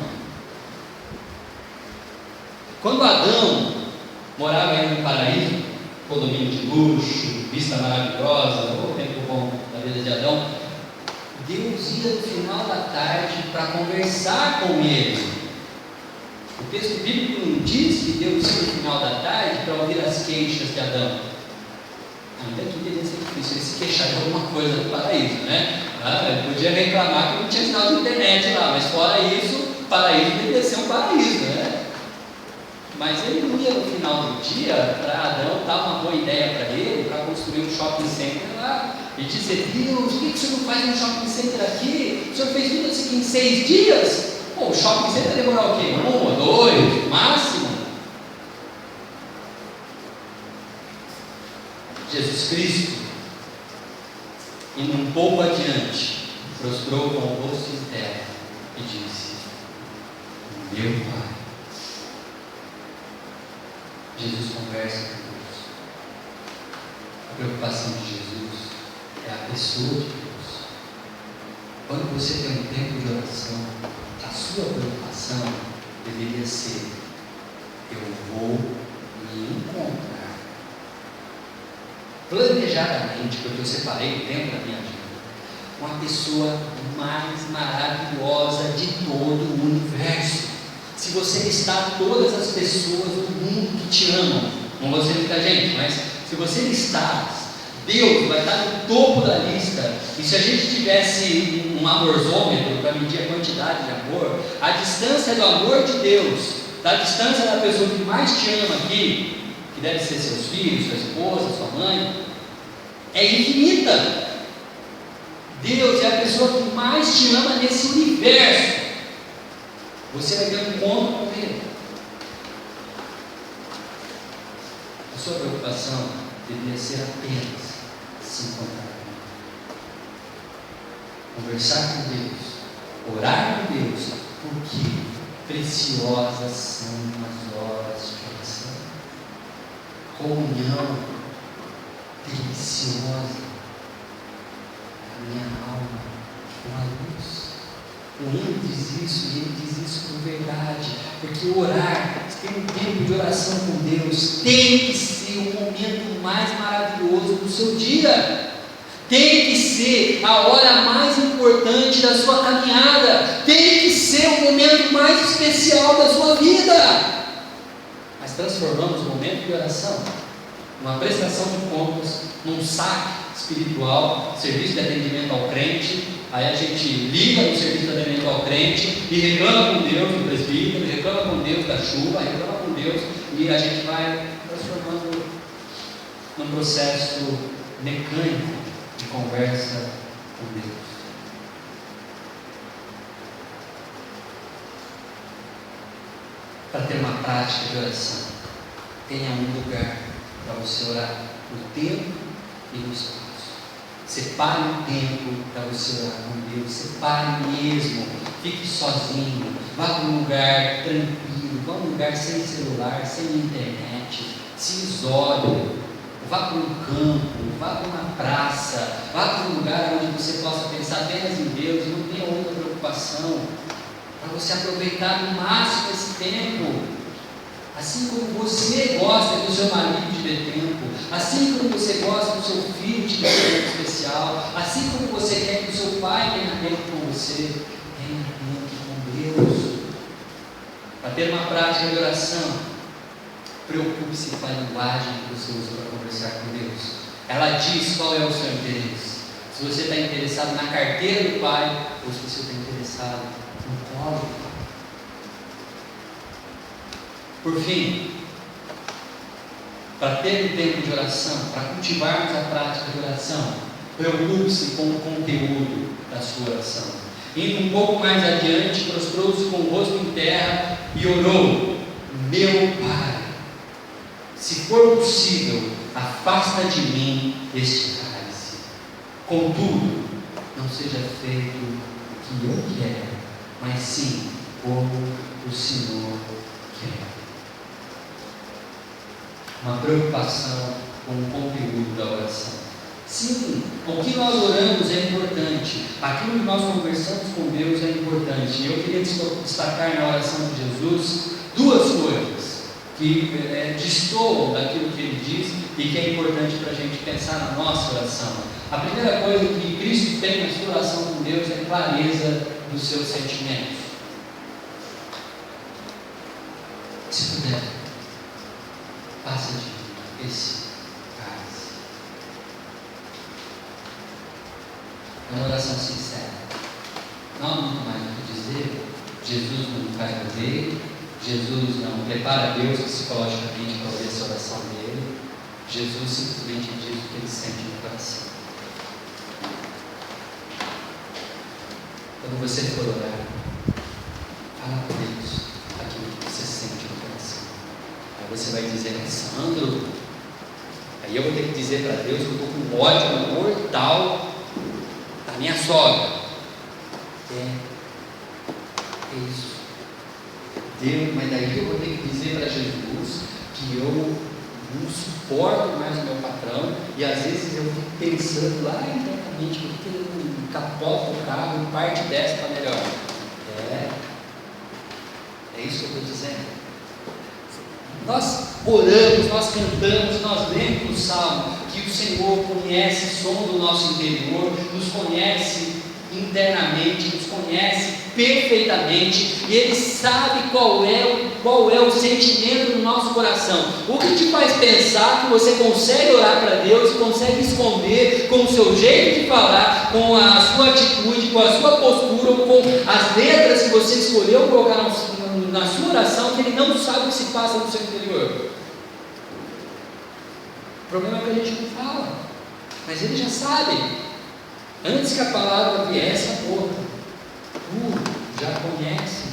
Quando Adão morava aí no paraíso, condomínio de luxo, vista maravilhosa, o tempo bom da vida de Adão, Deus ia no final da tarde para conversar com ele. O texto bíblico não diz que Deus ia no final da tarde para ouvir as queixas de Adão. Ainda que teria sido difícil ele se queixar de alguma coisa do paraíso, né? Ele podia reclamar que não tinha sinal de internet lá, mas fora isso, o paraíso deveria ser um paraíso, né? Mas ele não ia no final do dia para Adão dar uma boa ideia para ele, para construir um shopping center lá, e dizer: Deus, por que o senhor não faz um shopping center aqui? O senhor fez tudo isso aqui em 6 dias? Pô, o shopping center vai demorar o quê? 1 ou 2, máximo. Jesus Cristo, indo um pouco adiante, prostrou com o rosto em terra e disse: meu Pai. Jesus conversa com Deus. A preocupação de Jesus é a pessoa de Deus. Quando você tem um tempo de oração, a sua preocupação deveria ser: eu vou me encontrar planejadamente, porque eu separei o tempo da minha vida, com a pessoa mais maravilhosa de todo o universo. Se você listar todas as pessoas do mundo que te amam, não vou ser muita gente, mas se você listar, Deus vai estar no topo da lista. E se a gente tivesse um amorzômetro para medir a quantidade de amor, a distância do amor de Deus, da distância da pessoa que mais te ama aqui, que deve ser seus filhos, sua esposa, sua mãe, é infinita. Deus é a pessoa que mais te ama nesse universo. Você vai ter um encontro com Ele. A sua preocupação deveria ser apenas se encontrar com Ele, conversar com Deus, orar com Deus, porque preciosas são as horas de oração. Comunhão deliciosa a minha alma com a luz. O hino diz isso, e ele diz isso com verdade, porque orar, ter um tempo de oração com Deus, tem que ser o momento mais maravilhoso do seu dia, tem que ser a hora mais importante da sua caminhada, tem que ser o momento mais especial da sua vida. Mas transformamos o momento de oração numa prestação de contas, num saque espiritual, serviço de atendimento ao crente. Aí a gente liga no serviço de atendimento ao crente e reclama com Deus do presbítero, reclama com Deus da chuva, reclama com Deus, e a gente vai transformando num processo mecânico de conversa com Deus. Para ter uma prática de oração, tenha um lugar para você orar no tempo e no espaço. Separe um tempo para você orar com Deus. Separe mesmo. Fique sozinho. Vá para um lugar tranquilo. Vá para um lugar sem celular, sem internet. Se isole. Vá para um campo. Vá para uma praça. Vá para um lugar onde você possa pensar apenas em Deus e não tenha outra preocupação. Para você aproveitar no máximo esse tempo. Assim como você gosta do seu marido de ter tempo, assim como você gosta do seu filho de ter tempo especial, assim como você quer que o seu pai tenha tempo com você, tenha tempo com Deus. Para ter uma prática de oração, preocupe-se com a linguagem que você usa para conversar com Deus. Ela diz qual é o seu interesse. Se você está interessado na carteira do pai, ou se você está interessado no colo do pai. Por fim, para ter um tempo de oração, para cultivarmos a prática de oração, preocupe-se com o conteúdo da sua oração. Indo um pouco mais adiante, prostrou-se com o rosto em terra e orou: meu Pai, se for possível, afasta de mim este cálice. Contudo, não seja feito o que eu quero, mas sim como o Senhor quer. Uma preocupação com o conteúdo da oração. Sim, o que nós oramos é importante, aquilo que nós conversamos com Deus é importante. Eu queria destacar na oração de Jesus duas coisas que destoam daquilo que ele diz e que é importante para a gente pensar na nossa oração. A primeira coisa que Cristo tem na sua oração com Deus é clareza dos seus sentimentos. Se puder, passa de mim esse cálice. É uma oração sincera. Não há muito mais o que dizer. Jesus não faz poder. Jesus não prepara Deus psicologicamente para ouvir essa oração dele. Jesus simplesmente diz o que ele sente no coração. Quando você for orar, fala com Deus aquilo que você sente no coração. Aí você vai dizer: Sandro, aí eu vou ter que dizer para Deus que eu estou com ódio mortal da minha sogra. É isso. Deus, mas daí eu vou ter que dizer para Jesus que eu não suporto mais o meu patrão, e às vezes eu fico pensando lá internamente por que ele não capota o carro e parte dessa para melhor. É isso que eu estou dizendo. Nós oramos, nós cantamos, nós lemos no Salmo que o Senhor conhece o som do nosso interior, nos conhece internamente, nos conhece perfeitamente, e Ele sabe qual é o sentimento do nosso coração. O que te faz pensar que você consegue orar para Deus, consegue esconder com o seu jeito de falar, com a sua atitude, com a sua postura, ou com as letras que você escolheu colocar na sua oração, que Ele não sabe o que se passa no seu interior? O problema é que a gente não fala, mas Ele já sabe. Antes que a palavra viesse à boca, tu já conheces,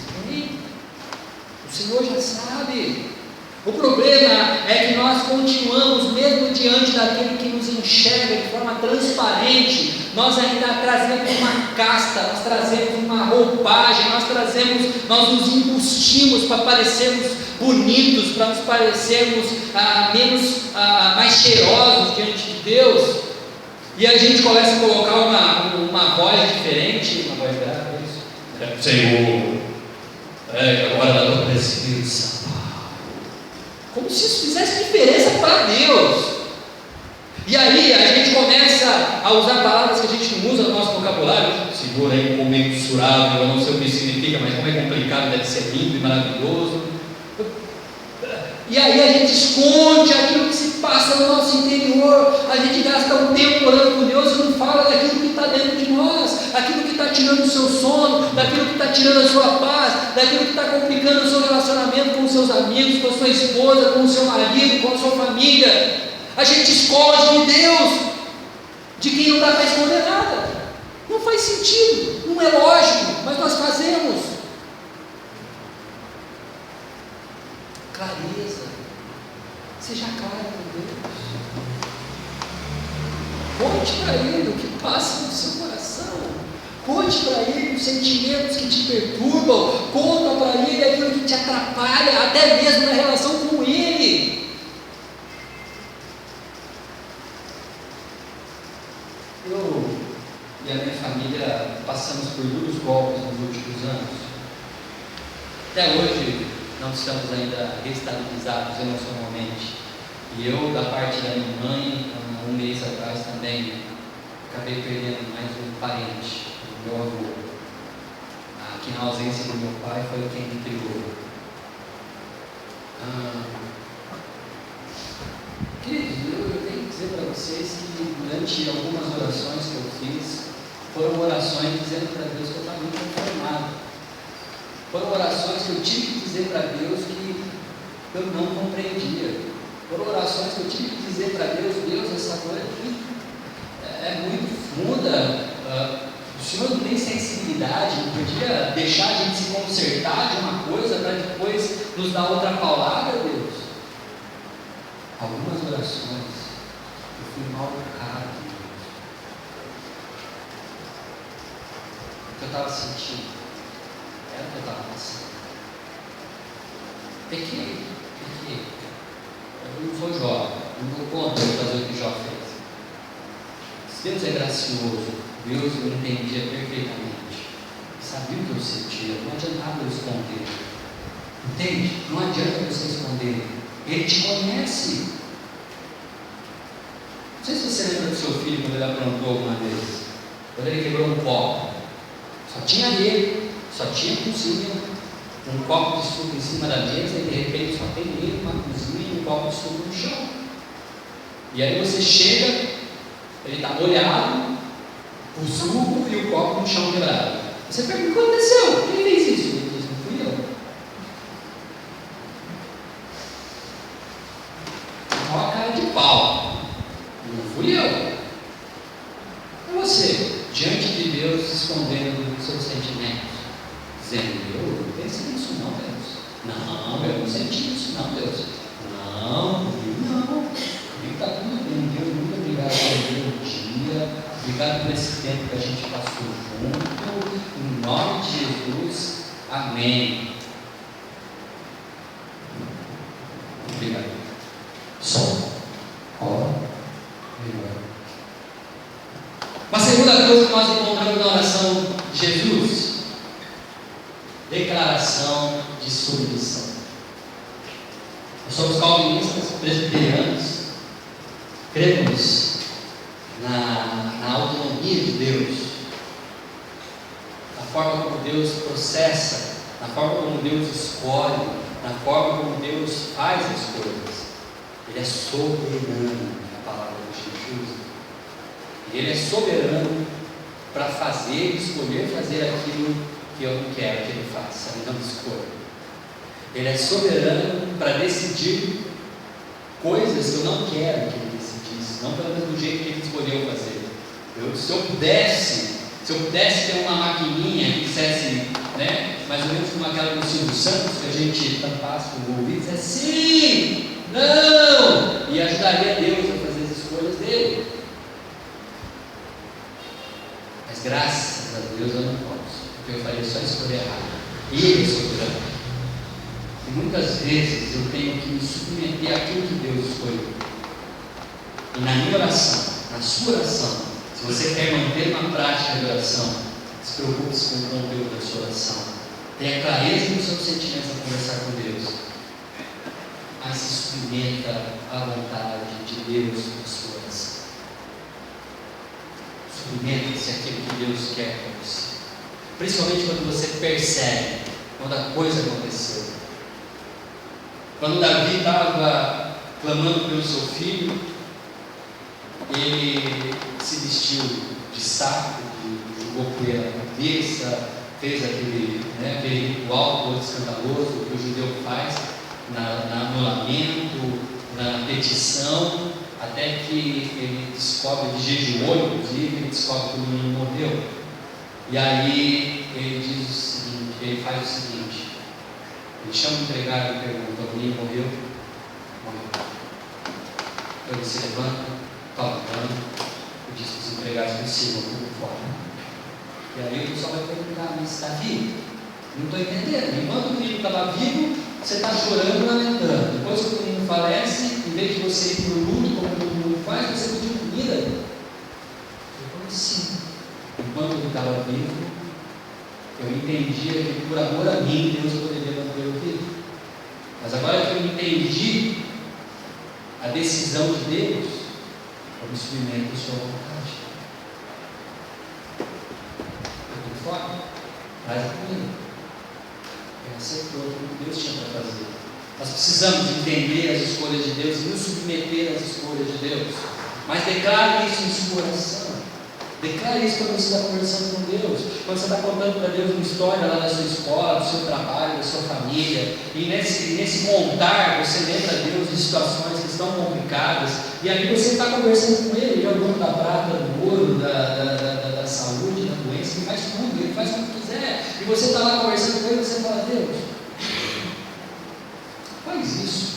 o Senhor já sabe. O problema é que nós continuamos, mesmo diante daquele que nos enxerga de forma transparente, nós ainda trazemos uma casta, nós trazemos uma roupagem, nós nos embustimos para parecermos bonitos, para nos parecermos mais cheirosos diante de Deus. E a gente começa a colocar uma voz diferente, uma voz grave, isso. Senhor, agora da tua presença. Como se isso fizesse diferença para Deus. E aí a gente começa a usar palavras que a gente não usa no nosso vocabulário. Senhor é incomensurável, eu não sei o que significa, mas como é complicado, deve ser lindo e maravilhoso. E aí a gente esconde aquilo que se passa no nosso interior, a gente gasta um tempo orando com Deus e não fala daquilo que está dentro de nós, aquilo que está tirando o seu sono, daquilo que está tirando a sua paz, daquilo que está complicando o seu relacionamento com os seus amigos, com a sua esposa, com o seu marido, com a sua família. A gente esconde de Deus, de quem não dá para esconder nada. Não faz sentido, não é lógico, mas nós fazemos. Clareza, seja claro com Deus. Conte para Ele o que passa no seu coração. Conte para Ele os sentimentos que te perturbam. Conta para Ele aquilo que te atrapalha, até mesmo na relação com Ele. Eu e a minha família passamos por duros golpes nos últimos anos. Até hoje não estamos ainda restabilizados emocionalmente. E eu, da parte da minha mãe, um mês atrás também acabei perdendo mais um parente, o meu avô, que na ausência do meu pai foi quem me criou. Queridos, eu tenho que dizer para vocês que durante algumas orações que eu fiz, foram orações dizendo para Deus que eu estava inconformado. Foram orações que eu tive que dizer para Deus que eu não compreendia. Foram orações que eu tive que dizer para Deus: Deus, essa coisa aqui é muito funda, o Senhor não tem sensibilidade, não podia deixar a gente se consertar de uma coisa para depois nos dar outra palavra, Deus. Algumas orações eu fui mal educado, o que eu estava sentindo era o que eu estava passando. Pequei. Eu não sou Jó, não dou conta de fazer o que Jó fez. Se Deus é gracioso, Deus me entendia perfeitamente, sabia o que eu sentia, não adiantava eu esconder. Entende? Não adianta você esconder, Ele te conhece. Não sei se você lembra do seu filho quando ele aprontou alguma vez, quando ele quebrou um copo, só tinha ele, só tinha cozinha, um copo de suco em cima da mesa, e de repente só tem ele, uma cozinha e um copo de suco no chão. E aí você chega, ele está molhado, o suco e o copo no chão quebrado. Você pergunta: o que aconteceu? Quem fez isso? Ele diz: não fui eu. Olha a cara de pau. Não fui eu. É você, diante de Deus, escondendo os seus sentimentos, dizendo: eu não pensei nisso não, Deus. Não, eu não senti isso não, Deus. Não, comigo está tudo bem, Deus. Muito obrigado pelo dia, obrigado por esse tempo que a gente passou junto, em nome de Jesus, amém. Obrigado. Só. Uma segunda coisa que nós encontramos na oração de Jesus: declaração de submissão. Nós somos calvinistas, presbiterianos, cremos na autonomia de Deus, na forma como Deus processa, na forma como Deus escolhe, na forma como Deus faz as coisas. Ele é soberano, a palavra que a gente usa. E Ele é soberano para fazer, escolher fazer aquilo que eu não quero que Ele faça, Ele não escolha. Ele é soberano para decidir coisas que eu não quero que Ele decidisse, não pelo mesmo jeito que Ele escolheu fazer. Se eu pudesse ter uma maquininha que dissesse, mais ou menos como aquela do Silvio Santos, que a gente tampasse o ouvido e dissesse sim, não, e ajudaria Deus a fazer as escolhas dele. Mas graças a Deus eu não posso, porque eu faria só escolher errado. Ele é soberano. E muitas vezes eu tenho que me submeter àquilo que Deus escolheu. E na minha oração, na sua oração, se você quer manter uma prática de oração, se preocupe-se com o conteúdo da sua oração. Tenha clareza nos seus sentimentos ao conversar com Deus. Mas se submeta à vontade de Deus na sua oração. Submeta-se àquilo que Deus quer para você. Principalmente quando você percebe, quando a coisa aconteceu. Quando Davi estava clamando pelo seu filho, ele se vestiu de saco, jogou poeira na cabeça, fez aquele ritual todo escandaloso que o judeu faz no lamento, na petição, até que ele descobre, ele jejuou inclusive, ele descobre que o menino morreu. E aí ele diz o seguinte, ele faz o seguinte: ele chama o empregado e pergunta: o menino morreu? Morreu. Então ele se levanta, toma banho, Eu disse para os empregados do cima, por fora. E aí o pessoal vai perguntar, mas está vivo? Não estou entendendo. Enquanto o menino estava vivo, você está chorando, lamentando. Depois que o menino falece, em vez de você ir para o luto, como todo mundo faz, você pediu comida. Eu falei, sim. Enquanto ele estava vivo, eu entendia que por amor a mim, Deus poderia manter o vivo. Mas agora que eu entendi a decisão de Deus, eu me submeto à sua vontade. Eu estou fora, traz a comida. Ele aceitou o que Deus tinha para fazer. Nós precisamos entender as escolhas de Deus e nos submeter às escolhas de Deus. Mas declare isso em seu coração. Declare isso quando você está conversando com Deus. Quando você está contando para Deus uma história lá da sua escola, do seu trabalho, da sua família. E nesse montar, você lembra Deus de situações que estão complicadas. E aí você está conversando com Ele. Ele é o dono da prata, do ouro, da saúde, da doença. Ele faz tudo, Ele faz o que quiser. E você está lá conversando com Ele e você fala, Deus, faz isso.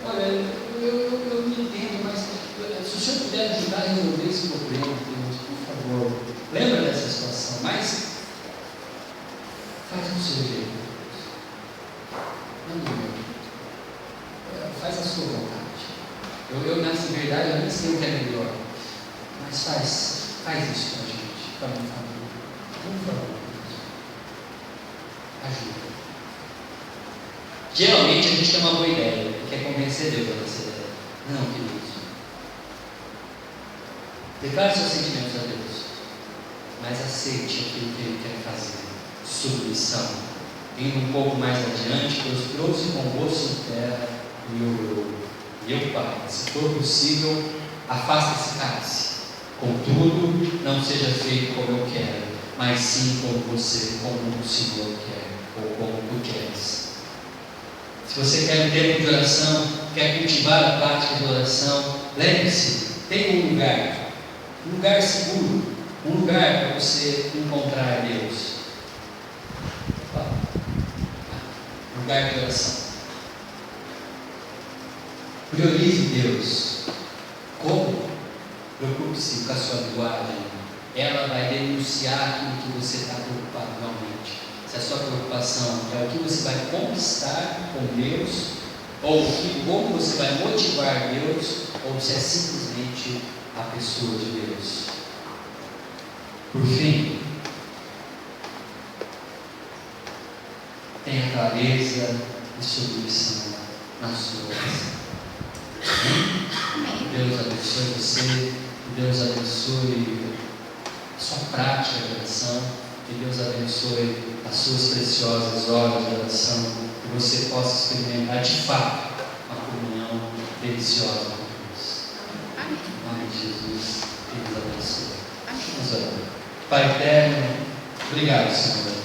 Olha, eu não entendo, mas se o Senhor puder ajudar a resolver esse problema, Deus, por favor. Lembra dessa situação, mas faz do seu jeito. Não do meu. Faz a sua vontade. Nessa verdade, eu nem sei o que é melhor. Mas faz isso com a gente, para a minha família. Por favor. Ajuda. Geralmente a gente tem uma boa ideia e quer convencer Deus a nossa ideia. Não, queridos. Declare seus sentimentos a Deus, mas aceite aquilo que Ele quer fazer. Submissão. Indo um pouco mais adiante, Deus trouxe com o rosto em terra e orou. Meu Pai, se for possível, afasta esse cálice. Contudo, não seja feito como eu quero, mas sim como o Senhor quer, ou como tu queres. Se você quer um tempo de oração, quer cultivar a prática de oração, lembre-se, tem um lugar seguro, um lugar para você encontrar Deus. Lugar de oração. Priorize Deus. Como? Preocupe-se com a sua linguagem. Ela vai denunciar aquilo que você está preocupado realmente. Se a sua preocupação é o que você vai conquistar com Deus, ou como você vai motivar Deus, ou se é simplesmente a pessoa de Deus. Por fim, tenha clareza e submissão na sua oração. Deus abençoe você, Deus abençoe a sua prática de oração, que Deus abençoe as suas preciosas horas de oração, que você possa experimentar de fato uma comunhão deliciosa com Deus. Amém. Em nome de Jesus, que Deus abençoe. Amém. Vamos orar. Pai eterno, obrigado, Senhor.